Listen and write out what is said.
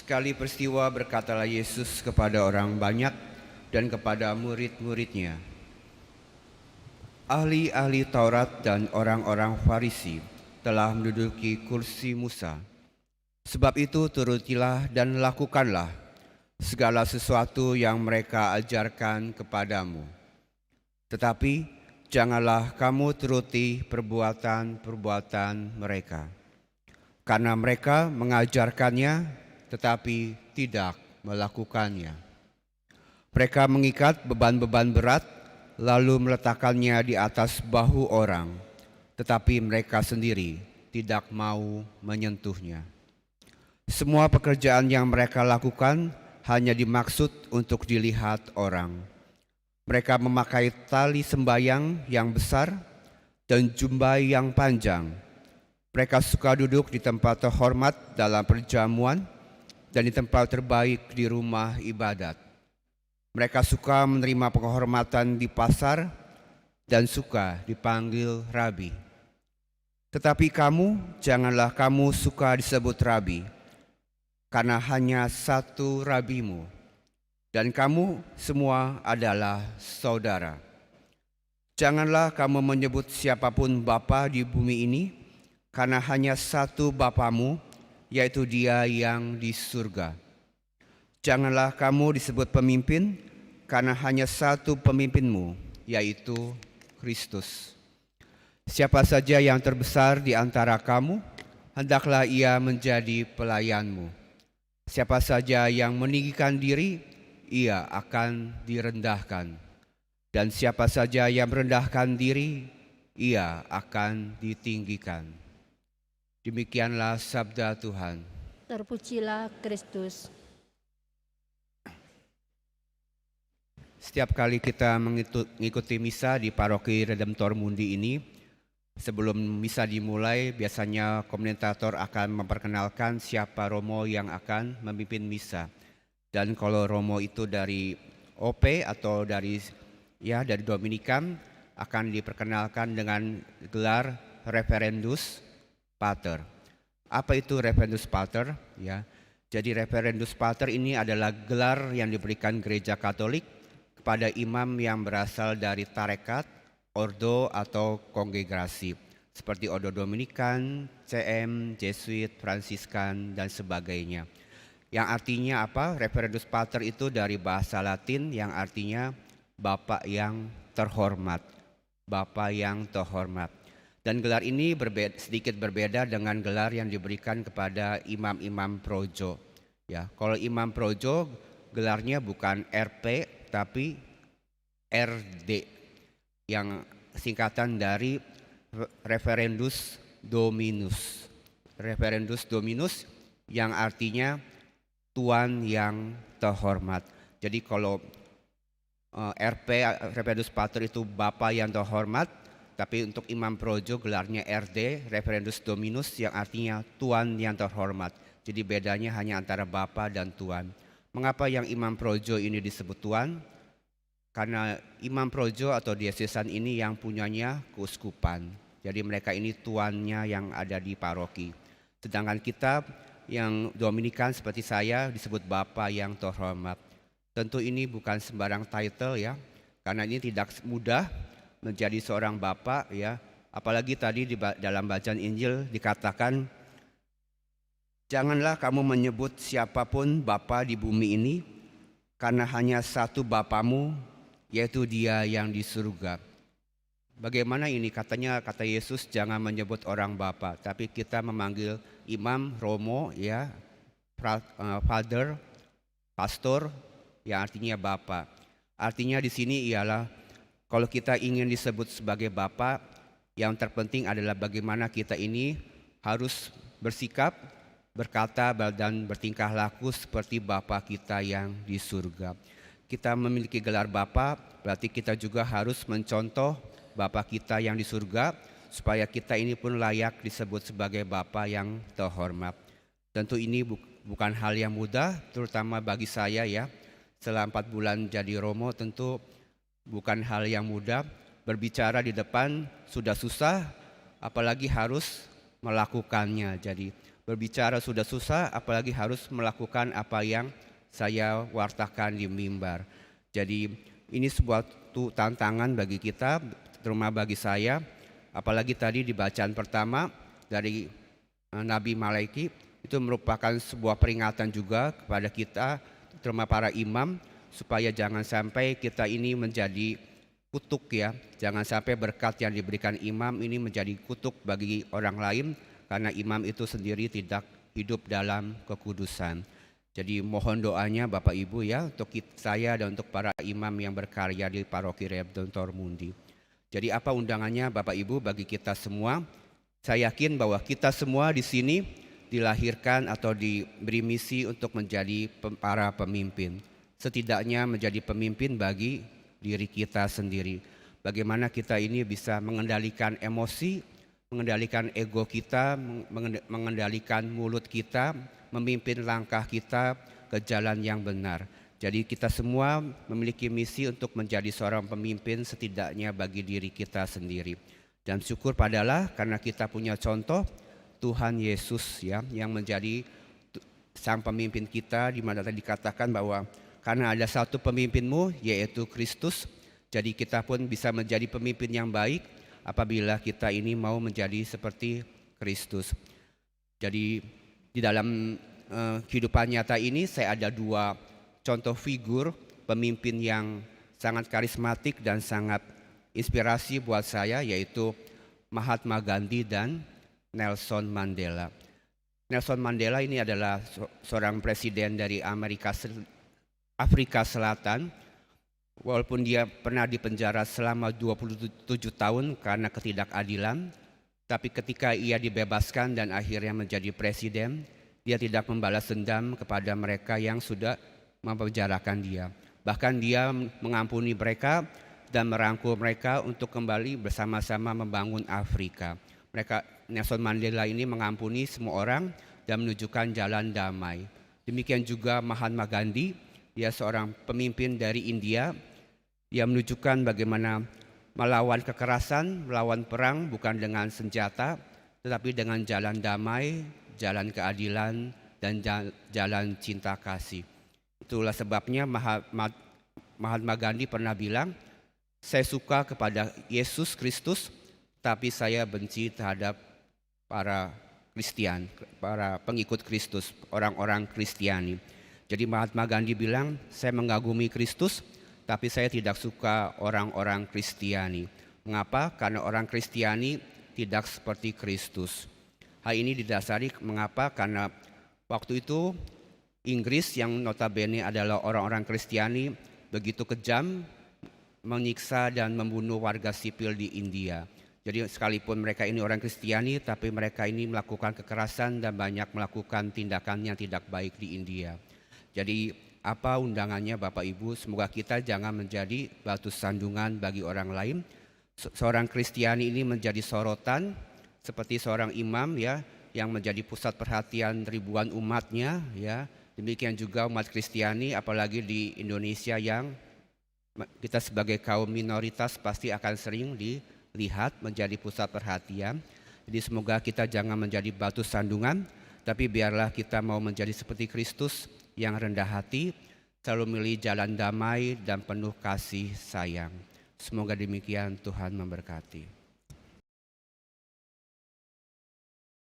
Sekali peristiwa berkatalah Yesus kepada orang banyak dan kepada murid-muridnya, ahli-ahli Taurat dan orang-orang Farisi telah menduduki kursi Musa. Sebab itu turutilah dan lakukanlah segala sesuatu yang mereka ajarkan kepadamu. Tetapi janganlah kamu turuti perbuatan-perbuatan mereka, karena mereka mengajarkannya tetapi tidak melakukannya. Mereka mengikat beban-beban berat lalu meletakkannya di atas bahu orang, tetapi mereka sendiri tidak mau menyentuhnya. Semua pekerjaan yang mereka lakukan hanya dimaksud untuk dilihat orang. Mereka memakai tali sembayang yang besar dan jubah yang panjang. Mereka suka duduk di tempat terhormat dalam perjamuan dan di tempat terbaik di rumah ibadat. Mereka suka menerima penghormatan di pasar dan suka dipanggil rabi. Tetapi kamu, janganlah kamu suka disebut rabi, karena hanya satu rabimu, dan kamu semua adalah saudara. Janganlah kamu menyebut siapapun bapa di bumi ini, karena hanya satu Bapamu, yaitu Dia yang di surga. Janganlah kamu disebut pemimpin, karena hanya satu pemimpinmu, yaitu Kristus. Siapa saja yang terbesar di antara kamu, hendaklah ia menjadi pelayanmu. Siapa saja yang meninggikan diri, ia akan direndahkan. Dan siapa saja yang merendahkan diri, ia akan ditinggikan. Demikianlah sabda Tuhan. Terpujilah Kristus. Setiap kali kita mengikuti misa di Paroki Redemptor Mundi ini, sebelum misa dimulai, biasanya komentator akan memperkenalkan siapa romo yang akan memimpin misa. Dan kalau romo itu dari OP atau dari Dominikan, akan diperkenalkan dengan gelar Reverendus Pater. Apa itu Reverendus Pater? Jadi Reverendus Pater ini adalah gelar yang diberikan Gereja Katolik kepada imam yang berasal dari tarekat, ordo atau kongregasi seperti Ordo Dominikan, CM, Jesuit, Fransiskan dan sebagainya. Yang artinya apa? Reverendus Pater itu dari bahasa Latin yang artinya Bapak yang terhormat. Bapak yang terhormat. Dan gelar ini sedikit berbeda dengan gelar yang diberikan kepada imam-imam projo. Kalau imam projo gelarnya bukan RP tapi RD, yang singkatan dari Reverendus Dominus. Reverendus Dominus yang artinya Tuan yang terhormat. Jadi kalau RP Reverendus Pater itu Bapak yang terhormat, tapi untuk imam projo gelarnya RD, Reverendus Dominus, yang artinya Tuan yang terhormat. Jadi bedanya hanya antara Bapa dan Tuan. Mengapa yang imam projo ini disebut Tuan? Karena imam projo atau diosesan ini yang punyanya keuskupan. Jadi mereka ini tuannya yang ada di paroki. Sedangkan kita yang Dominikan seperti saya disebut Bapa yang terhormat. Tentu ini bukan sembarang title karena ini tidak mudah menjadi seorang bapak apalagi tadi di dalam bacaan Injil dikatakan, janganlah kamu menyebut siapapun bapa di bumi ini, karena hanya satu Bapamu, yaitu Dia yang di surga. Bagaimana ini? Kata Yesus jangan menyebut orang bapa, tapi kita memanggil imam, romo, father, pastor, yang artinya bapa. Artinya di sini ialah kalau kita ingin disebut sebagai Bapa, yang terpenting adalah bagaimana kita ini harus bersikap, berkata, dan bertingkah laku seperti Bapa kita yang di surga. Kita memiliki gelar Bapa, berarti kita juga harus mencontoh Bapa kita yang di surga, supaya kita ini pun layak disebut sebagai Bapa yang terhormat. Tentu ini bukan hal yang mudah, terutama bagi saya setelah 4 bulan jadi romo, tentu bukan hal yang mudah. Berbicara di depan sudah susah, apalagi harus melakukannya. Jadi Berbicara sudah susah, apalagi harus melakukan apa yang saya wartakan di mimbar. Jadi ini sebuah tantangan bagi kita, terutama bagi saya. Apalagi tadi di bacaan pertama dari Nabi Malaiki, itu merupakan sebuah peringatan juga kepada kita, terutama para imam, supaya jangan sampai kita ini menjadi kutuk ya. Jangan sampai berkat yang diberikan imam ini menjadi kutuk bagi orang lain, karena imam itu sendiri tidak hidup dalam kekudusan. Jadi mohon doanya Bapak Ibu ya, untuk saya dan untuk para imam yang berkarya di Paroki Redemptor Mundi. Jadi apa undangannya Bapak Ibu bagi kita semua? Saya yakin bahwa kita semua di sini dilahirkan atau diberi misi untuk menjadi para pemimpin. Setidaknya menjadi pemimpin bagi diri kita sendiri. Bagaimana kita ini bisa mengendalikan emosi, mengendalikan ego kita, mengendalikan mulut kita, memimpin langkah kita ke jalan yang benar. Jadi kita semua memiliki misi untuk menjadi seorang pemimpin setidaknya bagi diri kita sendiri. Dan syukur padalah karena kita punya contoh Tuhan Yesus ya, yang menjadi sang pemimpin kita, di mana tadi dikatakan bahwa karena ada satu pemimpinmu yaitu Kristus, jadi kita pun bisa menjadi pemimpin yang baik apabila kita ini mau menjadi seperti Kristus. Jadi di dalam kehidupan nyata ini saya ada dua contoh figur pemimpin yang sangat karismatik dan sangat inspirasi buat saya, yaitu Mahatma Gandhi dan Nelson Mandela. Nelson Mandela ini adalah seorang presiden dari Afrika Selatan. Walaupun dia pernah dipenjara selama 27 tahun karena ketidakadilan, tapi ketika ia dibebaskan dan akhirnya menjadi presiden, dia tidak membalas dendam kepada mereka yang sudah mempenjarakan dia. Bahkan dia mengampuni mereka dan merangkul mereka untuk kembali bersama-sama membangun Afrika. Nelson Mandela ini mengampuni semua orang dan menunjukkan jalan damai. Demikian juga Mahatma Gandhi, dia seorang pemimpin dari India. Dia menunjukkan bagaimana melawan kekerasan, melawan perang bukan dengan senjata, tetapi dengan jalan damai, jalan keadilan, dan jalan cinta kasih. Itulah sebabnya Mahatma Gandhi pernah bilang, saya suka kepada Yesus Kristus, tapi saya benci terhadap para Kristian, para pengikut Kristus, orang-orang Kristiani. Jadi Mahatma Gandhi bilang, saya mengagumi Kristus, tapi saya tidak suka orang-orang Kristiani. Mengapa? Karena orang Kristiani tidak seperti Kristus. Hal ini didasari mengapa? Karena waktu itu Inggris yang notabene adalah orang-orang Kristiani begitu kejam menyiksa dan membunuh warga sipil di India. Jadi sekalipun mereka ini orang Kristiani, tapi mereka ini melakukan kekerasan dan banyak melakukan tindakan yang tidak baik di India. Jadi apa undangannya Bapak Ibu? Semoga kita jangan menjadi batu sandungan bagi orang lain. Seorang Kristiani ini menjadi sorotan seperti seorang imam ya, yang menjadi pusat perhatian ribuan umatnya ya. Demikian juga umat Kristiani, apalagi di Indonesia yang kita sebagai kaum minoritas pasti akan sering dilihat menjadi pusat perhatian. Jadi semoga kita jangan menjadi batu sandungan, tapi biarlah kita mau menjadi seperti Kristus yang rendah hati, selalu memilih jalan damai dan penuh kasih sayang. Semoga demikian, Tuhan memberkati.